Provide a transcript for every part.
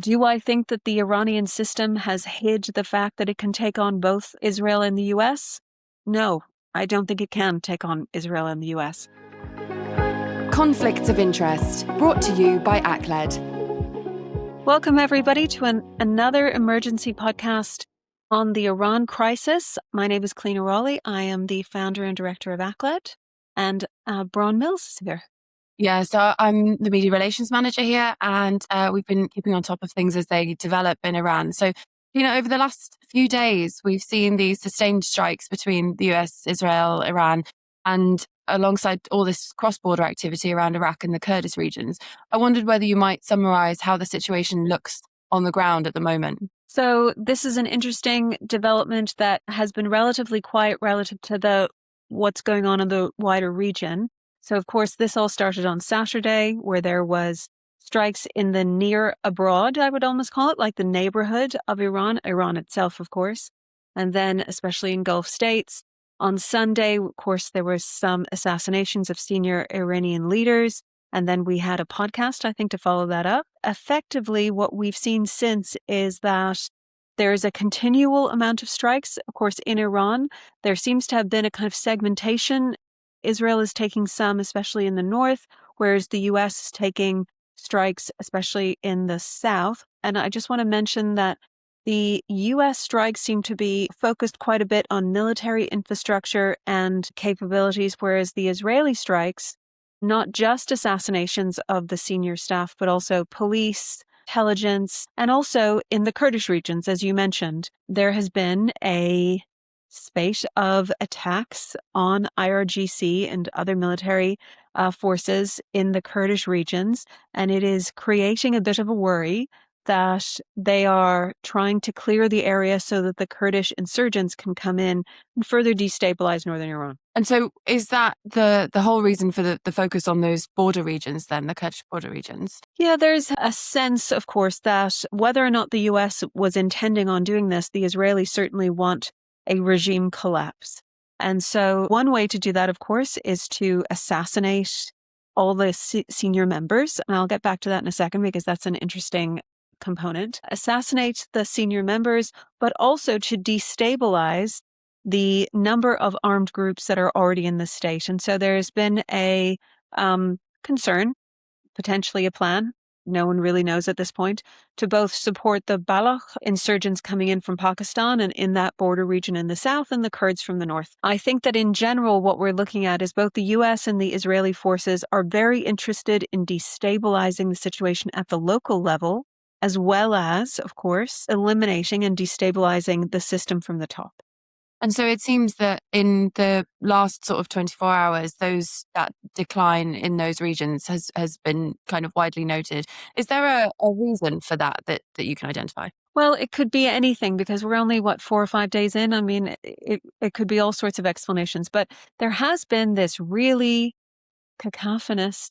Do I think that the Iranian system has hid the fact that it can take on both Israel and the US? No, I don't think it can take on Israel and the US. Conflicts of Interest, brought to you by ACLED. Welcome, everybody, to another emergency podcast on the Iran crisis. My name is Clionadh Raleigh. I am the founder and director of ACLED, and Bron is here. Yeah, so I'm the media relations manager here, and we've been keeping on top of things as they develop in Iran. So, over the last few days, we've seen these sustained strikes between the US, Israel, Iran, and alongside all this cross-border activity around Iraq and the Kurdish regions. I wondered whether you might summarize how the situation looks on the ground at the moment. So this is an interesting development that has been relatively quiet relative to what's going on in the wider region. So, of course, this all started on Saturday, where there was strikes in the near abroad, I would almost call it, like the neighborhood of Iran itself, of course, and then especially in Gulf states. On Sunday, of course, there were some assassinations of senior Iranian leaders, and then we had a podcast, I think, to follow that up. Effectively, what we've seen since is that there is a continual amount of strikes. Of course, in Iran, there seems to have been a kind of segmentation. Israel is taking some, especially in the north, whereas the US is taking strikes, especially in the south. And I just want to mention that the US strikes seem to be focused quite a bit on military infrastructure and capabilities, whereas the Israeli strikes, not just assassinations of the senior staff, but also police, intelligence, and also in the Kurdish regions, as you mentioned, there has been a spate of attacks on IRGC and other military forces in the Kurdish regions, and it is creating a bit of a worry that they are trying to clear the area so that the Kurdish insurgents can come in and further destabilize northern Iran. And so is that the whole reason for the focus on those border regions then, the Kurdish border regions? Yeah, there's a sense, of course, that whether or not the US was intending on doing this, the Israelis certainly want a regime collapse. And so one way to do that, of course, is to assassinate all the senior members. And I'll get back to that in a second because that's an interesting component. Assassinate the senior members, but also to destabilize the number of armed groups that are already in the state. And so there's been a concern, potentially a plan, no one really knows at this point, to both support the Baloch insurgents coming in from Pakistan and in that border region in the south and the Kurds from the north. I think that in general, what we're looking at is both the US and the Israeli forces are very interested in destabilizing the situation at the local level, as well as, of course, eliminating and destabilizing the system from the top. And so it seems that in the last sort of 24 hours, that decline in those regions has been kind of widely noted. Is there a reason for that you can identify? Well, it could be anything because we're only, 4 or 5 days in? I mean, it could be all sorts of explanations. But there has been this really cacophonous,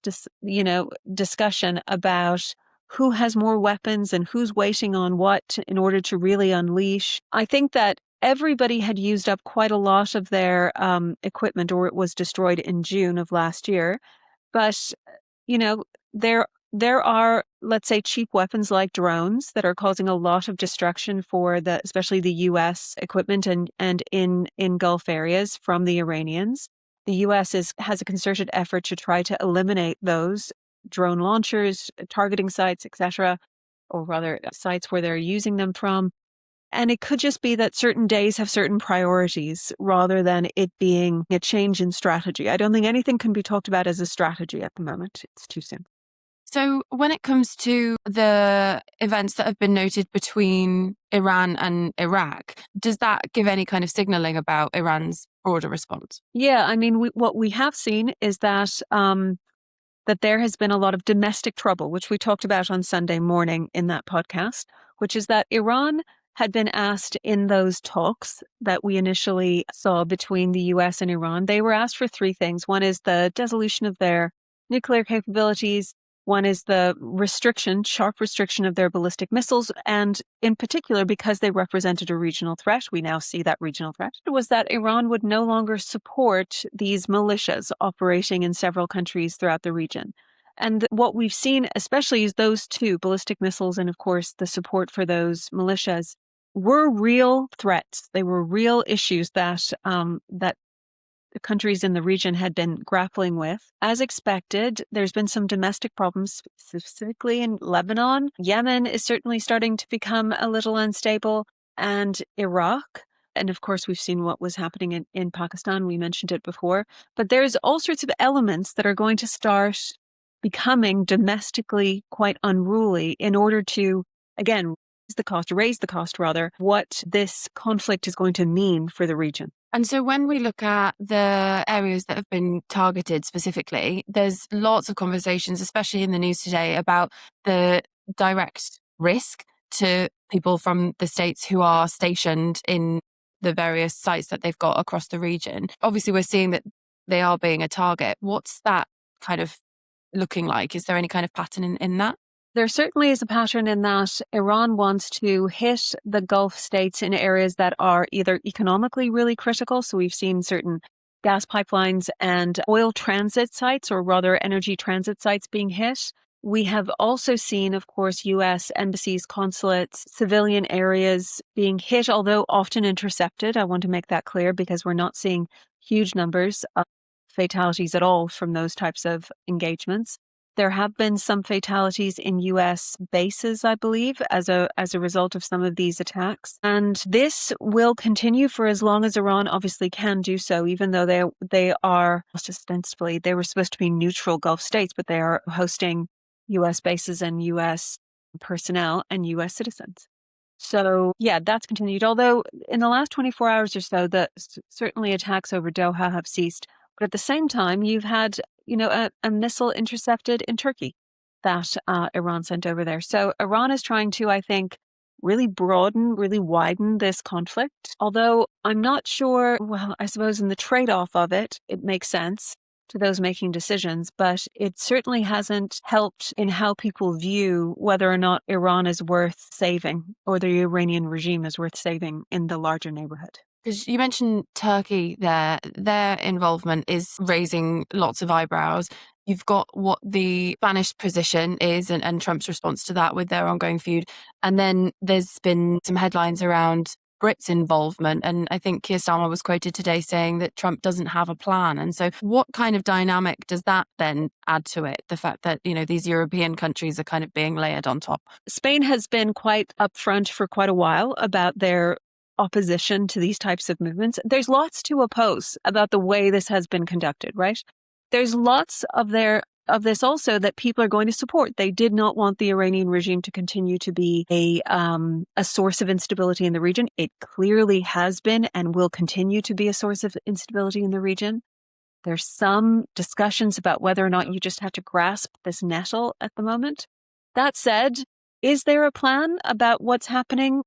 discussion about who has more weapons and who's waiting on what in order to really unleash. I think that everybody had used up quite a lot of their equipment, or it was destroyed in June of last year. But, there are, let's say, cheap weapons like drones that are causing a lot of destruction for especially the US equipment and in Gulf areas from the Iranians. The US has a concerted effort to try to eliminate those drone launchers, targeting sites, etc., or rather sites where they're using them from. And it could just be that certain days have certain priorities rather than it being a change in strategy. I don't think anything can be talked about as a strategy at the moment. It's too soon. So when it comes to the events that have been noted between Iran and Iraq, does that give any kind of signaling about Iran's broader response? Yeah, I mean, what we have seen is that there has been a lot of domestic trouble, which we talked about on Sunday morning in that podcast, which is that Iran had been asked in those talks that we initially saw between the US and Iran, they were asked for 3 things. One is the dissolution of their nuclear capabilities. One is the sharp restriction of their ballistic missiles. And in particular, because they represented a regional threat, we now see that regional threat, was that Iran would no longer support these militias operating in several countries throughout the region. And what we've seen, especially, is those two, ballistic missiles and, of course, the support for those militias, were real threats. They were real issues that the countries in the region had been grappling with. As expected, there's been some domestic problems, specifically in Lebanon. Yemen is certainly starting to become a little unstable, and Iraq. And of course, we've seen what was happening in Pakistan. We mentioned it before. But there's all sorts of elements that are going to start becoming domestically quite unruly in order to, again, raise the cost, what this conflict is going to mean for the region. And so when we look at the areas that have been targeted specifically, there's lots of conversations, especially in the news today, about the direct risk to people from the states who are stationed in the various sites that they've got across the region. Obviously, we're seeing that they are being a target. What's that kind of looking like? Is there any kind of pattern in that? There certainly is a pattern in that Iran wants to hit the Gulf states in areas that are either economically really critical. So we've seen certain gas pipelines and oil transit sites, or rather energy transit sites, being hit. We have also seen, of course, U.S. embassies, consulates, civilian areas being hit, although often intercepted. I want to make that clear, because we're not seeing huge numbers of fatalities at all from those types of engagements. There have been some fatalities in U.S. bases, I believe, as a result of some of these attacks. And this will continue for as long as Iran obviously can do so, even though they are, ostensibly, they were supposed to be neutral Gulf states, but they are hosting U.S. bases and U.S. personnel and U.S. citizens. So, yeah, that's continued. Although in the last 24 hours or so, certainly attacks over Doha have ceased. But at the same time, you've had a missile intercepted in Turkey that Iran sent over there. So Iran is trying to, I think, really widen this conflict. Although I'm not sure, well, I suppose in the trade-off of it, it makes sense to those making decisions, but it certainly hasn't helped in how people view whether or not Iran is worth saving, or the Iranian regime is worth saving in the larger neighborhood. Because you mentioned Turkey there, their involvement is raising lots of eyebrows. You've got what the Spanish position is and Trump's response to that with their ongoing feud. And then there's been some headlines around Brits' involvement. And I think Keir Starmer was quoted today saying that Trump doesn't have a plan. And so what kind of dynamic does that then add to it? The fact that, these European countries are kind of being layered on top. Spain has been quite upfront for quite a while about their opposition to these types of movements. There's lots to oppose about the way this has been conducted, right? There's lots of this also that people are going to support. They did not want the Iranian regime to continue to be a source of instability in the region. It clearly has been and will continue to be a source of instability in the region. There's some discussions about whether or not you just have to grasp this nettle at the moment. That said, is there a plan about what's happening?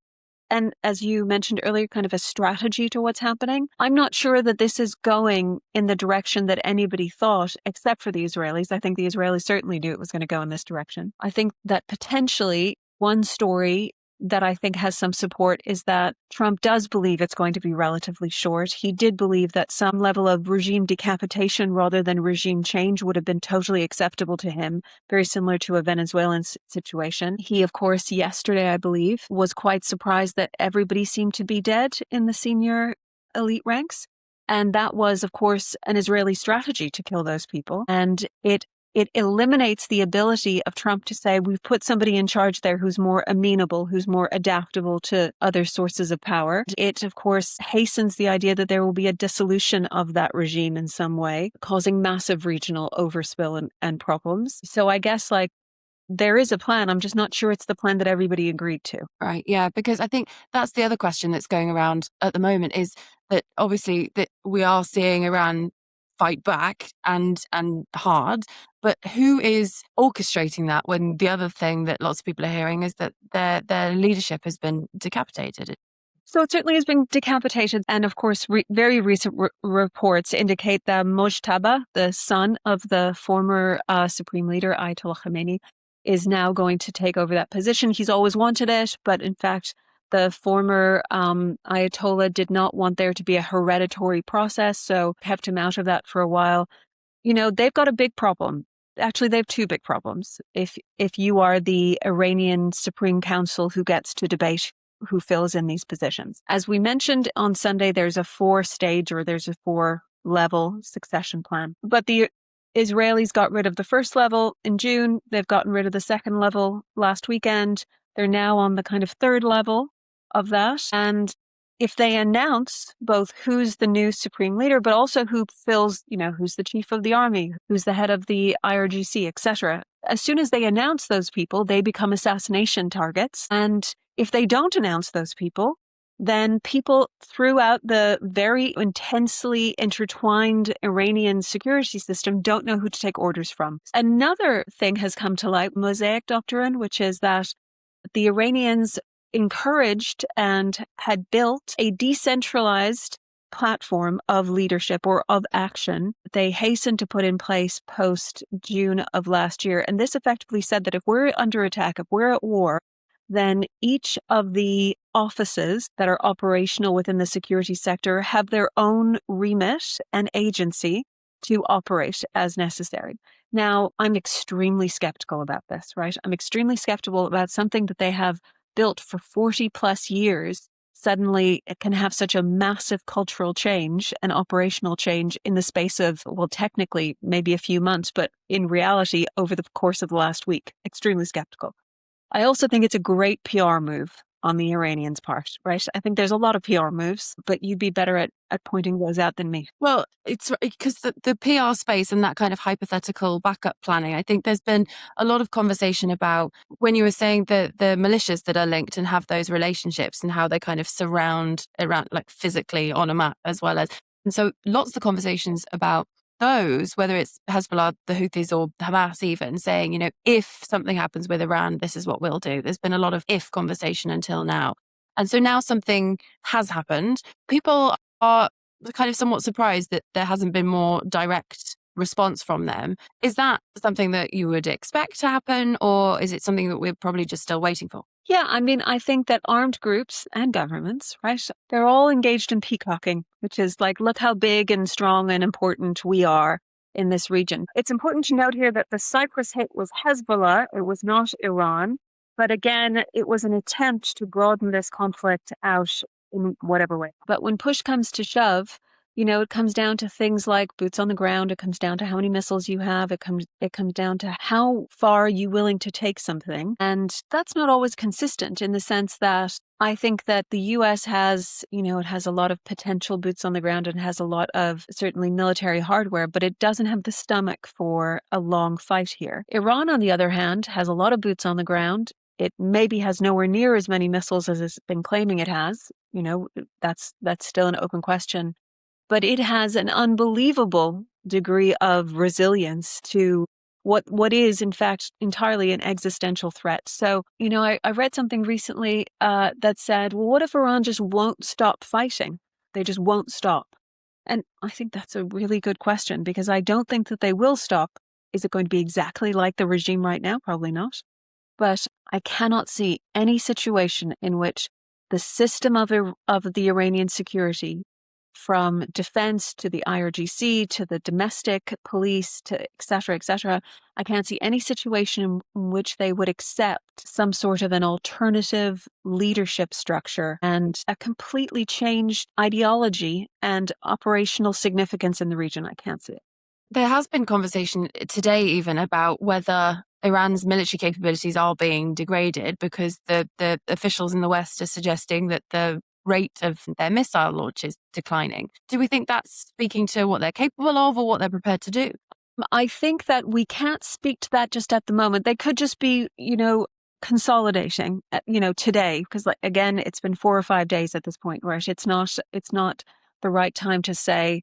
And as you mentioned earlier, kind of a strategy to what's happening. I'm not sure that this is going in the direction that anybody thought, except for the Israelis. I think the Israelis certainly knew it was going to go in this direction. I think that potentially one story that I think has some support is that Trump does believe it's going to be relatively short. He did believe that some level of regime decapitation rather than regime change would have been totally acceptable to him, very similar to a Venezuelan situation. He, of course, yesterday, I believe, was quite surprised that everybody seemed to be dead in the senior elite ranks. And that was, of course, an Israeli strategy to kill those people. And it eliminates the ability of Trump to say, we've put somebody in charge there who's more amenable, who's more adaptable to other sources of power. It, of course, hastens the idea that there will be a dissolution of that regime in some way, causing massive regional overspill and problems. So I guess there is a plan. I'm just not sure it's the plan that everybody agreed to. Right. Yeah. Because I think that's the other question that's going around at the moment, is that obviously that we are seeing Iran fight back and hard, but who is orchestrating that, when the other thing that lots of people are hearing is that their leadership has been decapitated? So it certainly has been decapitated. And of course, very recent reports indicate that Mojtaba, the son of the former supreme leader, Ayatollah Khamenei, is now going to take over that position. He's always wanted it, but in fact, the former Ayatollah did not want there to be a hereditary process, so kept him out of that for a while. They've got a big problem. actually, they have two big problems. If you are the Iranian Supreme Council who gets to debate who fills in these positions. As we mentioned on Sunday, there's a 4-level succession plan. But the Israelis got rid of the first level in June. They've gotten rid of the second level last weekend. They're now on the kind of third level of that. And if they announce both who's the new supreme leader, but also who fills, who's the chief of the army, who's the head of the IRGC, etc. As soon as they announce those people, they become assassination targets. And if they don't announce those people, then people throughout the very intensely intertwined Iranian security system don't know who to take orders from. Another thing has come to light, Mosaic Doctrine, which is that the Iranians encouraged and had built a decentralized platform of leadership or of action they hastened to put in place post June of last year. And this effectively said that if we're under attack, if we're at war, then each of the offices that are operational within the security sector have their own remit and agency to operate as necessary. Now, I'm extremely skeptical about this, right? I'm extremely skeptical about something that they have built for 40 plus years. Suddenly it can have such a massive cultural change and operational change in the space of, well, technically maybe a few months, but in reality over the course of the last week. Extremely skeptical. I also think it's a great PR move on the Iranians' part, right? I think there's a lot of PR moves, but you'd be better at pointing those out than me. Well, it's because the PR space and that kind of hypothetical backup planning, I think there's been a lot of conversation about when you were saying the militias that are linked and have those relationships and how they kind of surround around like physically on a map as well as. And so lots of the conversations about those, whether it's Hezbollah, the Houthis or Hamas even saying, if something happens with Iran, this is what we'll do. There's been a lot of if conversation until now. And so now something has happened. People are kind of somewhat surprised that there hasn't been more direct response from them. Is that something that you would expect to happen, or is it something that we're probably just still waiting for? Yeah, I mean, I think that armed groups and governments, right, they're all engaged in peacocking, which is like, look how big and strong and important we are in this region. It's important to note here that the Cyprus hit was Hezbollah, it was not Iran. But again, it was an attempt to broaden this conflict out in whatever way. But when push comes to shove, it comes down to things like boots on the ground. It comes down to how many missiles you have. It comes down to how far are you willing to take something. And that's not always consistent in the sense that I think that the US has, it has a lot of potential boots on the ground and has a lot of certainly military hardware, but it doesn't have the stomach for a long fight here. Iran, on the other hand, has a lot of boots on the ground. It maybe has nowhere near as many missiles as it's been claiming it has. That's still an open question. But it has an unbelievable degree of resilience to what is, in fact, entirely an existential threat. So, I read something recently that said, well, what if Iran just won't stop fighting? They just won't stop. And I think that's a really good question because I don't think that they will stop. Is it going to be exactly like the regime right now? Probably not. But I cannot see any situation in which the system of the Iranian security, from defense to the IRGC to the domestic police to et cetera, I can't see any situation in which they would accept some sort of an alternative leadership structure and a completely changed ideology and operational significance in the region. I can't see it. There has been conversation today even about whether Iran's military capabilities are being degraded because the officials in the West are suggesting that the rate of their missile launch is declining. Do we think that's speaking to what they're capable of or what they're prepared to do? I think that we can't speak to that just at the moment. They could just be, consolidating, today, because again, it's been 4 or 5 days at this point, right? It's not the right time to say,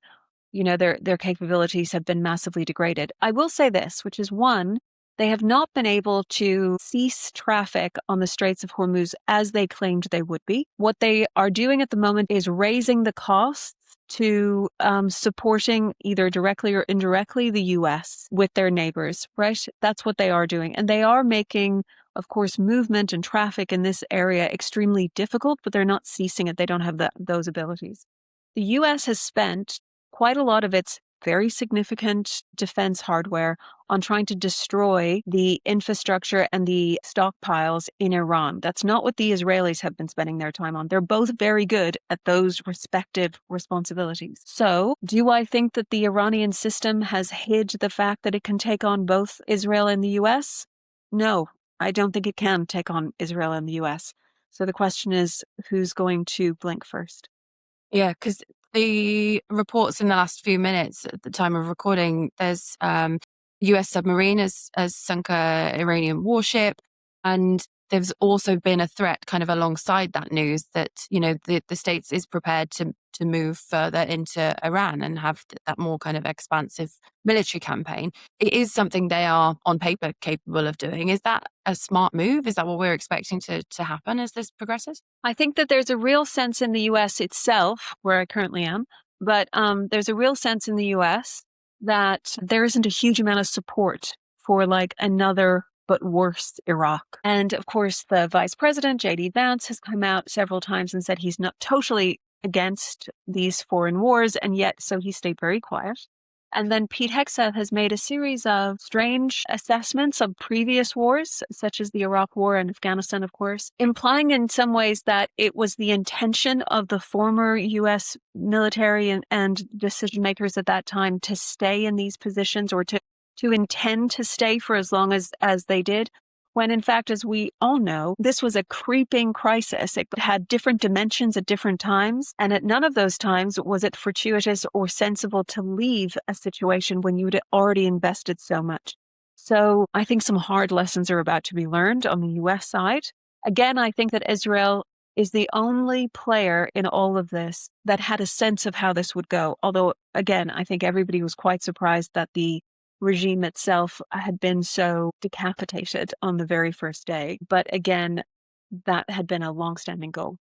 their capabilities have been massively degraded. I will say this, which is one, they have not been able to cease traffic on the Straits of Hormuz as they claimed they would be. What they are doing at the moment is raising the costs to supporting either directly or indirectly the US with their neighbors, right? That's what they are doing. And they are making, of course, movement and traffic in this area extremely difficult, but they're not ceasing it. They don't have those abilities. The US has spent quite a lot of its very significant defense hardware on trying to destroy the infrastructure and the stockpiles in Iran. That's not what the Israelis have been spending their time on. They're both very good at those respective responsibilities. So, do I think that the Iranian system has hid the fact that it can take on both Israel and the US? No, I don't think it can take on Israel and the US. So the question is, who's going to blink first? Yeah, because the reports in the last few minutes at the time of recording, there's US submarine has sunk a Iranian warship, and there's also been a threat kind of alongside that news that, the States is prepared to move further into Iran and have that more kind of expansive military campaign. It is something they are on paper capable of doing. Is that a smart move? Is that what we're expecting to happen as this progresses? I think that there's a real sense in the US itself, where I currently am, but there's a real sense in the US that there isn't a huge amount of support for like another but worse Iraq. And of course, the vice president, J.D. Vance, has come out several times and said he's not totally against these foreign wars, and yet so he stayed very quiet. And then Pete Hegseth has made a series of strange assessments of previous wars, such as the Iraq War and Afghanistan, of course, implying in some ways that it was the intention of the former U.S. military and decision makers at that time to stay in these positions, or to intend to stay for as long as they did. When in fact, as we all know, this was a creeping crisis. It had different dimensions at different times. And at none of those times was it fortuitous or sensible to leave a situation when you'd already invested so much. So I think some hard lessons are about to be learned on the US side. Again, I think that Israel is the only player in all of this that had a sense of how this would go. Although, again, I think everybody was quite surprised that the regime itself had been so decapitated on the very first day. But again, that had been a long-standing goal.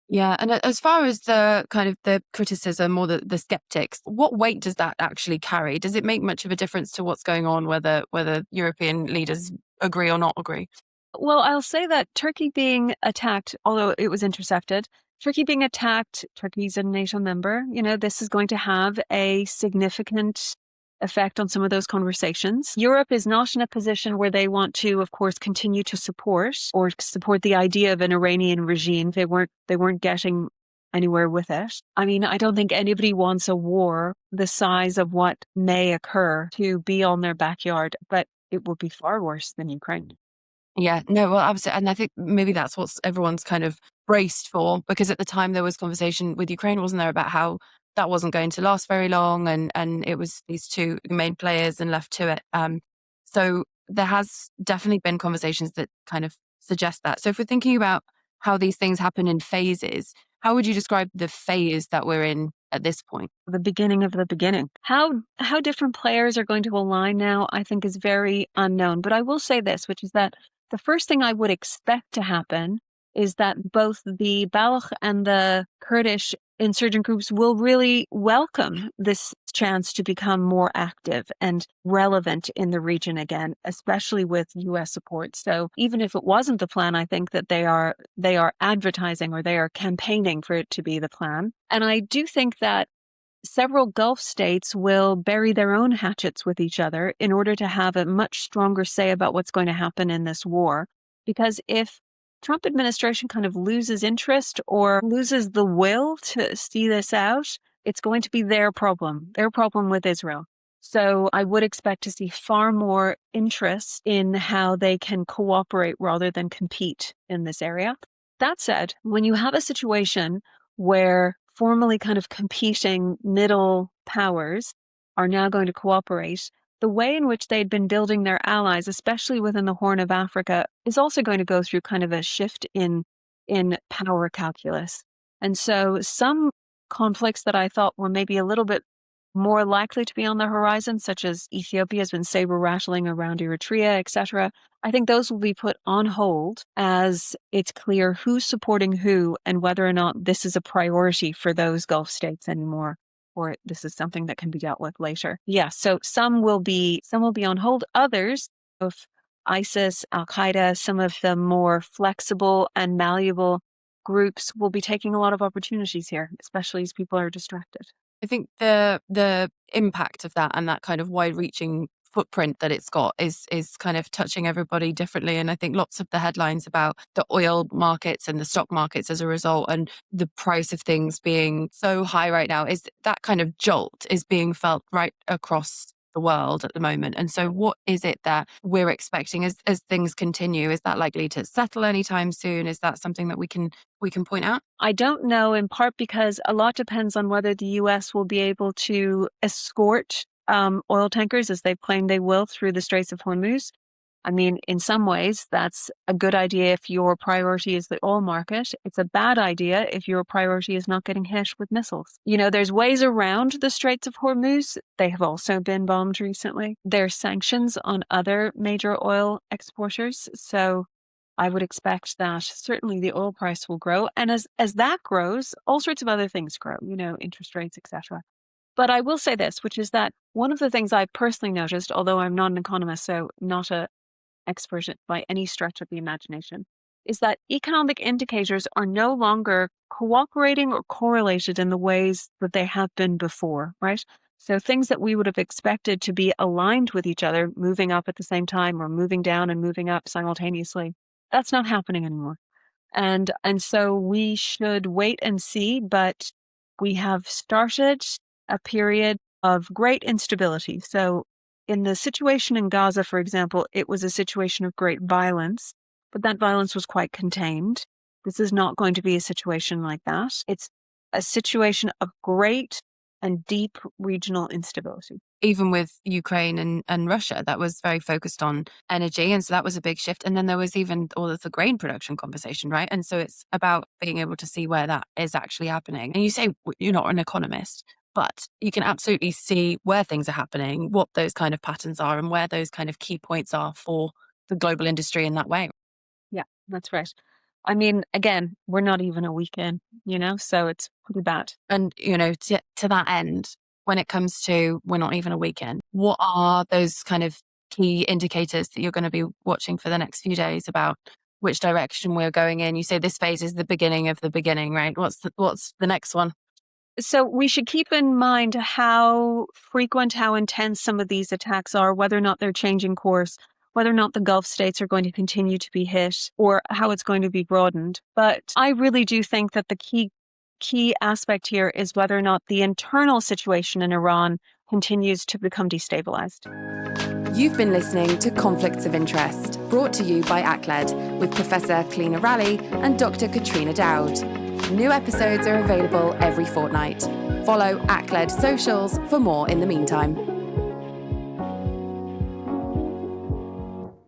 Yeah, and as far as the kind of the criticism or the skeptics, what weight does that actually carry? Does it make much of a difference to what's going on, whether European leaders agree or not agree? Well, I'll say that Turkey being attacked, although it was intercepted, Turkey being attacked, Turkey's a NATO member, this is going to have a significant effect on some of those conversations. Europe is not in a position where they want to, of course, continue to support the idea of an Iranian regime. They weren't getting anywhere with it. I mean, I don't think anybody wants a war the size of what may occur to be on their backyard, but it will be far worse than Ukraine. Yeah, no, well, absolutely. And I think maybe that's what everyone's kind of braced for, because at the time there was conversation with Ukraine, wasn't there, about how that wasn't going to last very long, and it was these two main players and left to it. So there has definitely been conversations that kind of suggest that. So if we're thinking about how these things happen in phases, how would you describe the phase that we're in at this point? The beginning of the beginning. How different players are going to align now, I think, is very unknown. But I will say this, which is that the first thing I would expect to happen is that both the Baloch and the Kurdish insurgent groups will really welcome this chance to become more active and relevant in the region again, especially with US support. So even if it wasn't the plan, I think that they are advertising, or they are campaigning for it to be the plan. And I do think that several Gulf states will bury their own hatchets with each other in order to have a much stronger say about what's going to happen in this war. Because if Trump administration kind of loses interest or loses the will to see this out, it's going to be their problem with Israel. So I would expect to see far more interest in how they can cooperate rather than compete in this area. That said, when you have a situation where formally kind of competing middle powers are now going to cooperate, the way in which they'd been building their allies, especially within the Horn of Africa, is also going to go through kind of a shift in power calculus. And so some conflicts that I thought were maybe a little bit more likely to be on the horizon, such as Ethiopia has been saber rattling around Eritrea, etc., I think those will be put on hold as it's clear who's supporting who and whether or not this is a priority for those Gulf states anymore, or this is something that can be dealt with later. Yeah, so some will be on hold. Others, of ISIS, Al-Qaeda, some of the more flexible and malleable groups will be taking a lot of opportunities here, especially as people are distracted. I think the impact of that and that kind of wide-reaching footprint that it's got is kind of touching everybody differently. And I think lots of the headlines about the oil markets and the stock markets as a result, and the price of things being so high right now, is that kind of jolt is being felt right across the world at the moment. And so what is it that we're expecting as things continue? Is that likely to settle anytime soon? Is that something that we can point out? I don't know, in part because a lot depends on whether the US will be able to escort oil tankers, as they've claimed they will, through the Straits of Hormuz. I mean, in some ways, that's a good idea if your priority is the oil market. It's a bad idea if your priority is not getting hit with missiles. You know, there's ways around the Straits of Hormuz. They have also been bombed recently. There's sanctions on other major oil exporters. So I would expect that certainly the oil price will grow. And as that grows, all sorts of other things grow, you know, interest rates, etc. But I will say this, which is that one of the things I've personally noticed, although I'm not an economist, so not an expert by any stretch of the imagination, is that economic indicators are no longer cooperating or correlated in the ways that they have been before, right? So things that we would have expected to be aligned with each other, moving up at the same time or moving down and moving up simultaneously, that's not happening anymore. And so we should wait and see, but we have started a period of great instability. So in the situation in Gaza, for example, it was a situation of great violence, but that violence was quite contained. This is not going to be a situation like that. It's a situation of great and deep regional instability. Even with Ukraine and Russia, that was very focused on energy. And so that was a big shift. And then there was even all of the grain production conversation, right? And so it's about being able to see where that is actually happening. And you say you're not an economist, but you can absolutely see where things are happening, what those kind of patterns are, and where those kind of key points are for the global industry in that way. Yeah, that's right. I mean, again, we're not even a week in, you know, so it's pretty bad. And, you know, to that end, when it comes to we're not even a week in, what are those kind of key indicators that you're going to be watching for the next few days about which direction we're going in? You say this phase is the beginning of the beginning, right? What's the next one? So we should keep in mind how frequent, how intense some of these attacks are, whether or not they're changing course, whether or not the Gulf states are going to continue to be hit, or how it's going to be broadened. But I really do think that the key aspect here is whether or not the internal situation in Iran continues to become destabilized. You've been listening to Conflicts of Interest, brought to you by ACLED with Professor Clionadh Raleigh and Dr. Katrina Dowd. New episodes are available every fortnight. Follow ACLED socials for more in the meantime.